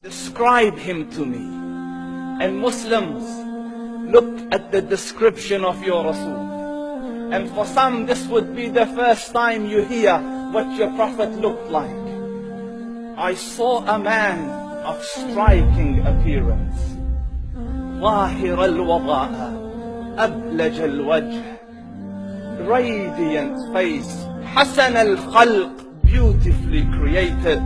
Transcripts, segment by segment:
Describe him to me. And Muslims, look at the description of your Rasul. And for some, this would be the first time you hear what your Prophet looked like. I saw a man of striking appearance. ظاهر الوضاء أبلج الوجه, radiant face, حسن الخلق, beautifully created.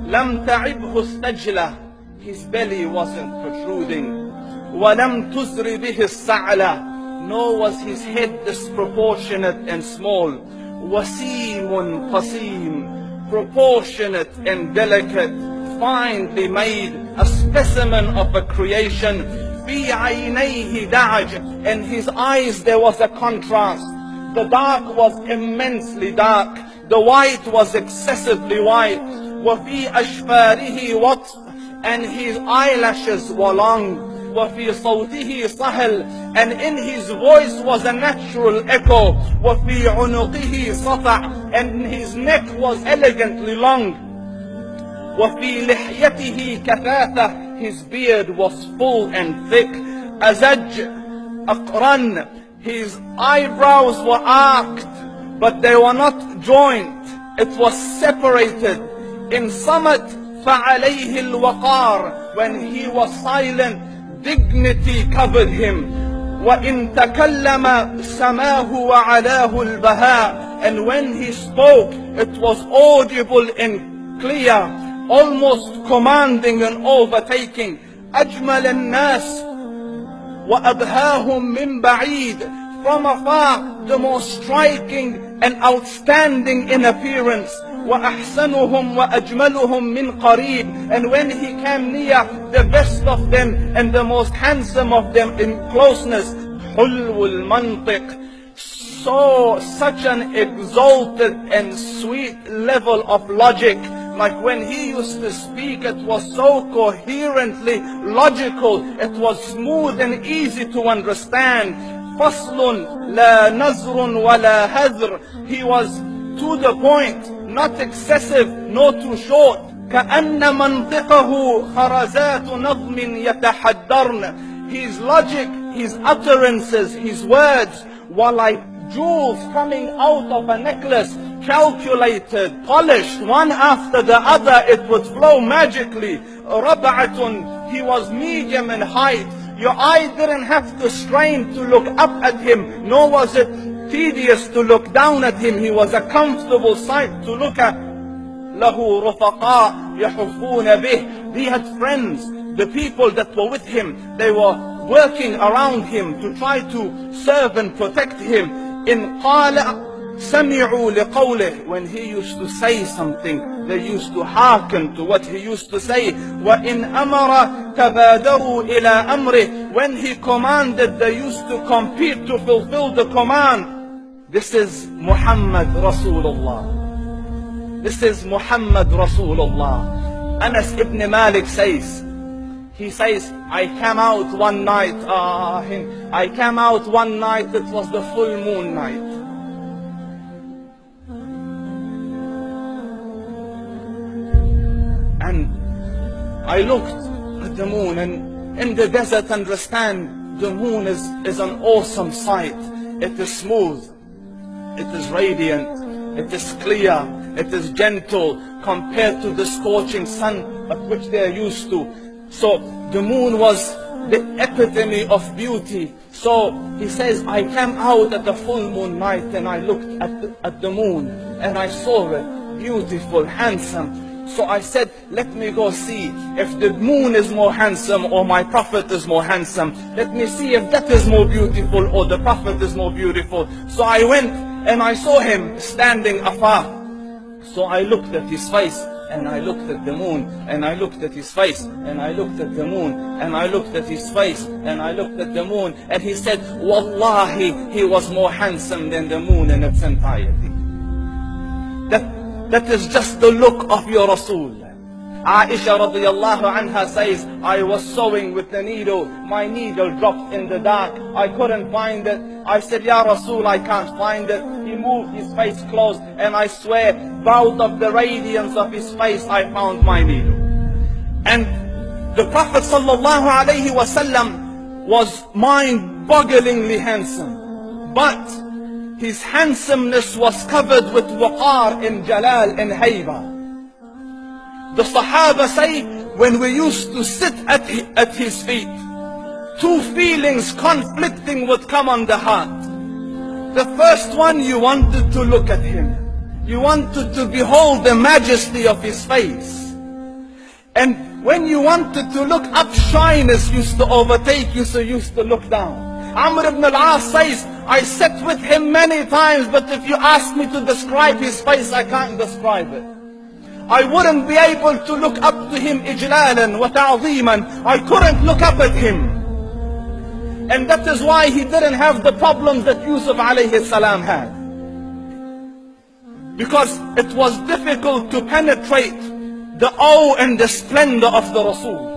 لم تعبه السجلة, his belly wasn't protruding. ولم تزر به السعلة, nor was his head disproportionate and small. وسيم قسيم, proportionate and delicate, finely made, a specimen of a creation. في عينيه دعج, and his eyes there was a contrast. The dark was immensely dark, the white was excessively white. وفي أشفاره وطف, and his eyelashes were long. وفي صوته صهل, and in his voice was a natural echo. وفي عنقه صفع, and his neck was elegantly long. وفي لحيته كثافة, his beard was full and thick. أزج أقرن, his eyebrows were arched, but they were not joined, it was separated. In summit فعليه الوقار, when he was silent, dignity covered him. وإن تكلم سماه وعلاه البهاء, and when he spoke it was audible and clear, almost commanding and overtaking. أجمل الناس وأبهاهم من بعيد, from afar the most striking and outstanding in appearance. وأحسنهم وأجملهم من قريب, and when he came near, the best of them and the most handsome of them in closeness. حلو المنطق, such an exalted and sweet level of logic. Like when he used to speak, it was so coherently logical, it was smooth and easy to understand. فصل لا نزر ولا هذر, he was to the point, not excessive nor too short. كأن منطقه خرزات نظم يتحدرن, his logic, his utterances, his words were like jewels coming out of a necklace, calculated, polished, one after the other, it would flow magically. ربعة, he was medium in height. Your eye didn't have to strain to look up at him, nor was it tedious to look down at him. He was a comfortable sight to look at. له رفقاء يحفون به, he had friends, the people that were with him, they were working around him to try to serve and protect him. إن قال سمعوا لقوله, when he used to say something, they used to hearken to what he used to say. وإن أمر تبادروا إلى أمره, when he commanded, they used to compete to fulfill the command. This is Muhammad Rasulullah. This is Muhammad Rasulullah. Anas ibn Malik says, he says, I came out one night, it was the full moon night. And I looked at the moon, and in the desert, understand, the moon is an awesome sight. It is smooth, it is radiant, it is clear, it is gentle compared to the scorching sun of which they are used to. So the moon was the epitome of beauty. So he says, I came out at the full moon night and I looked at the moon and I saw it, beautiful, handsome. So I said, let me go see if the moon is more handsome or my Prophet is more handsome. Let me see if that is more beautiful or the Prophet is more beautiful. So I went and I saw him standing afar. So I looked at his face and I looked at the moon, and I looked at his face, and I looked at the moon, and I looked at his face, and I looked at the moon, and he said, Wallahi, he was more handsome than the moon in its entirety. That is just the look of your Rasul. Aisha radiyallahu anha says, I was sewing with the needle, my needle dropped in the dark, I couldn't find it. I said, Ya Rasul, I can't find it. He moved his face close, and I swear, out of the radiance of his face, I found my needle. And the Prophet sallallahu alaihi wasallam was mind-bogglingly handsome, but his handsomeness was covered with waqar and jalal and hayba. The Sahaba say, when we used to sit at his feet, two feelings conflicting would come on the heart. The first one, you wanted to look at him. You wanted to behold the majesty of his face. And when you wanted to look up, shyness used to overtake you, so you used to look down. Amr ibn al-As says, I sat with him many times, but if you ask me to describe his face, I can't describe it. I wouldn't be able to look up to him ijlalan wa ta'zeeman. I couldn't look up at him. And that is why he didn't have the problems that Yusuf alayhi salam had. Because it was difficult to penetrate the awe and the splendor of the Rasul.